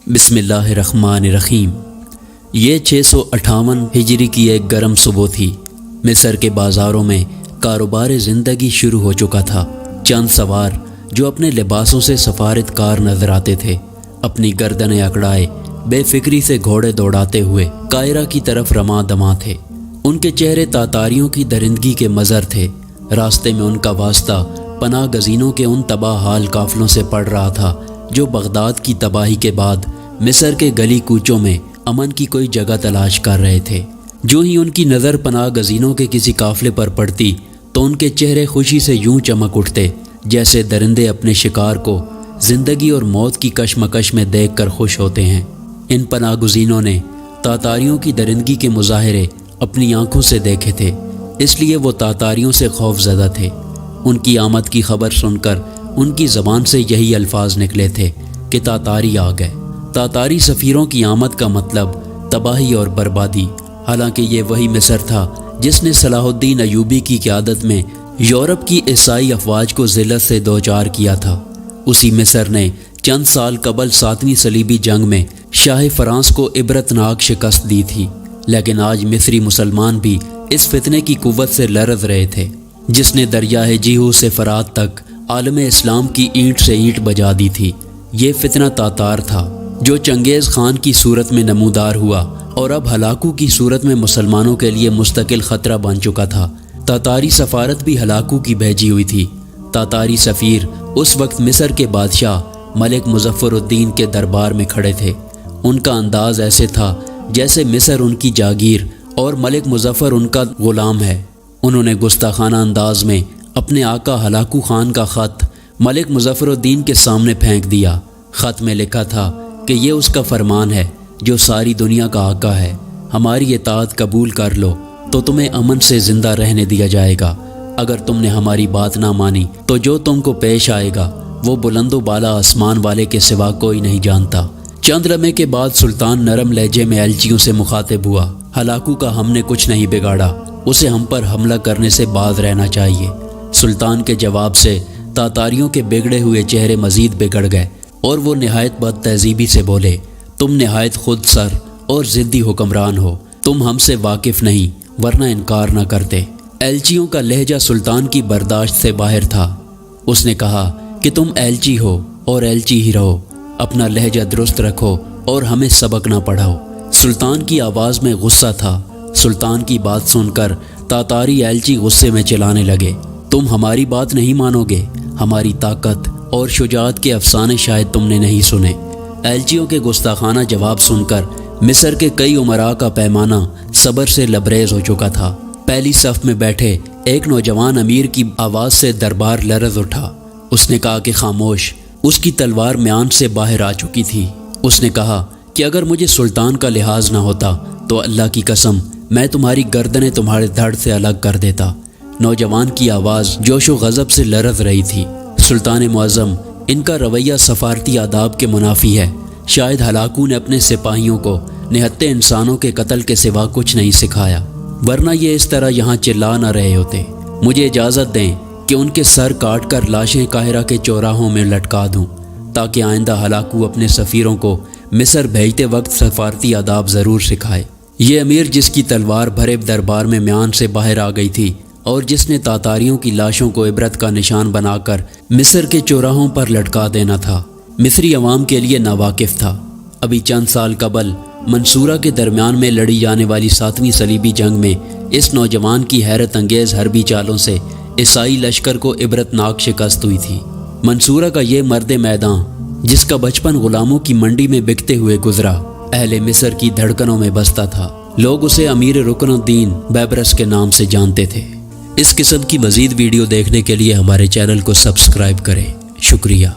بسم اللہ الرحمن الرحیم۔ یہ 658 ہجری کی ایک گرم صبح تھی۔ مصر کے بازاروں میں کاروبار زندگی شروع ہو چکا تھا۔ چند سوار جو اپنے لباسوں سے سفارتکار نظر آتے تھے، اپنی گردنیں اکڑائے بے فکری سے گھوڑے دوڑاتے ہوئے قاہرہ کی طرف رواں دواں تھے۔ ان کے چہرے تاتاریوں کی درندگی کے مظہر تھے۔ راستے میں ان کا واسطہ پناہ گزینوں کے ان تباہ حال قافلوں سے پڑ رہا تھا جو بغداد کی تباہی کے بعد مصر کے گلی کوچوں میں امن کی کوئی جگہ تلاش کر رہے تھے۔ جو ہی ان کی نظر پناہ گزینوں کے کسی قافلے پر پڑتی تو ان کے چہرے خوشی سے یوں چمک اٹھتے جیسے درندے اپنے شکار کو زندگی اور موت کی کشمکش میں دیکھ کر خوش ہوتے ہیں۔ ان پناہ گزینوں نے تاتاریوں کی درندگی کے مظاہرے اپنی آنکھوں سے دیکھے تھے، اس لیے وہ تاتاریوں سے خوف زدہ تھے۔ ان کی آمد کی خبر سن کر ان کی زبان سے یہی الفاظ نکلے تھے کہ تاتاری آ گئے۔ تاتاری سفیروں کی آمد کا مطلب تباہی اور بربادی، حالانکہ یہ وہی مصر تھا جس نے صلاح الدین ایوبی کی قیادت میں یورپ کی عیسائی افواج کو ذلت سے دوچار کیا تھا۔ اسی مصر نے چند سال قبل 7ویں صلیبی جنگ میں شاہ فرانس کو عبرتناک شکست دی تھی، لیکن آج مصری مسلمان بھی اس فتنے کی قوت سے لرز رہے تھے جس نے دریائے جیہو سے فرات تک عالم اسلام کی اینٹ سے اینٹ بجا دی تھی۔ یہ فتنہ تاتار تھا جو چنگیز خان کی صورت میں نمودار ہوا اور اب ہلاکو کی صورت میں مسلمانوں کے لیے مستقل خطرہ بن چکا تھا۔ تاتاری سفارت بھی ہلاکو کی بھیجی ہوئی تھی۔ تاتاری سفیر اس وقت مصر کے بادشاہ ملک مظفر الدین کے دربار میں کھڑے تھے۔ ان کا انداز ایسے تھا جیسے مصر ان کی جاگیر اور ملک مظفر ان کا غلام ہے۔ انہوں نے گستاخانہ انداز میں اپنے آقا ہلاکو خان کا خط ملک مظفر الدین کے سامنے پھینک دیا۔ خط میں لکھا تھا کہ یہ اس کا فرمان ہے جو ساری دنیا کا آقا ہے، ہماری اطاعت قبول کر لو تو تمہیں امن سے زندہ رہنے دیا جائے گا، اگر تم نے ہماری بات نہ مانی تو جو تم کو پیش آئے گا وہ بلند و بالا آسمان والے کے سوا کوئی نہیں جانتا۔ چند لمحے کے بعد سلطان نرم لہجے میں ایلچیوں سے مخاطب ہوا۔ ہلاکو کا ہم نے کچھ نہیں بگاڑا، اسے ہم پر حملہ کرنے سے باز رہنا چاہیے۔ سلطان کے جواب سے تاتاریوں کے بگڑے ہوئے چہرے مزید بگڑ گئے اور وہ نہایت بد تہذیبی سے بولے، تم نہایت خود سر اور ضدی حکمران ہو، تم ہم سے واقف نہیں ورنہ انکار نہ کرتے۔ ایلچیوں کا لہجہ سلطان کی برداشت سے باہر تھا۔ اس نے کہا کہ تم ایلچی ہو اور ایلچی ہی رہو، اپنا لہجہ درست رکھو اور ہمیں سبق نہ پڑھاؤ۔ سلطان کی آواز میں غصہ تھا۔ سلطان کی بات سن کر تاتاری ایلچی غصے میں چلانے لگے، تم ہماری بات نہیں مانو گے، ہماری طاقت اور شجاعت کے افسانے شاید تم نے نہیں سنے۔ ایلچیوں کے گستاخانہ جواب سن کر مصر کے کئی امراء کا پیمانہ صبر سے لبریز ہو چکا تھا۔ پہلی صف میں بیٹھے ایک نوجوان امیر کی آواز سے دربار لرز اٹھا۔ اس نے کہا کہ خاموش۔ اس کی تلوار میان سے باہر آ چکی تھی۔ اس نے کہا کہ اگر مجھے سلطان کا لحاظ نہ ہوتا تو اللہ کی قسم میں تمہاری گردنیں تمہارے دھڑ سے الگ کر دیتا۔ نوجوان کی آواز جوش و غضب سے لرز رہی تھی۔ سلطان معظم، ان کا رویہ سفارتی آداب کے منافی ہے۔ شاید ہلاکو نے اپنے سپاہیوں کو نہتے انسانوں کے قتل کے سوا کچھ نہیں سکھایا، ورنہ یہ اس طرح یہاں چلا نہ رہے ہوتے۔ مجھے اجازت دیں کہ ان کے سر کاٹ کر لاشیں قاہرہ کے چوراہوں میں لٹکا دوں، تاکہ آئندہ ہلاکو اپنے سفیروں کو مصر بھیجتے وقت سفارتی آداب ضرور سکھائے۔ یہ امیر جس کی تلوار بھرے دربار میں میان سے باہر آ گئی تھی اور جس نے تاتاریوں کی لاشوں کو عبرت کا نشان بنا کر مصر کے چوراہوں پر لٹکا دینا تھا، مصری عوام کے لیے ناواقف تھا۔ ابھی چند سال قبل منصورہ کے درمیان میں لڑی جانے والی 7ویں صلیبی جنگ میں اس نوجوان کی حیرت انگیز حربی چالوں سے عیسائی لشکر کو عبرتناک شکست ہوئی تھی۔ منصورہ کا یہ مرد میدان جس کا بچپن غلاموں کی منڈی میں بکتے ہوئے گزرا، اہل مصر کی دھڑکنوں میں بستا تھا۔ لوگ اسے امیر رکن الدین بیبرس کے نام سے جانتے تھے۔ اس قسم کی مزید ویڈیو دیکھنے کے لیے ہمارے چینل کو سبسکرائب کریں۔ شکریہ۔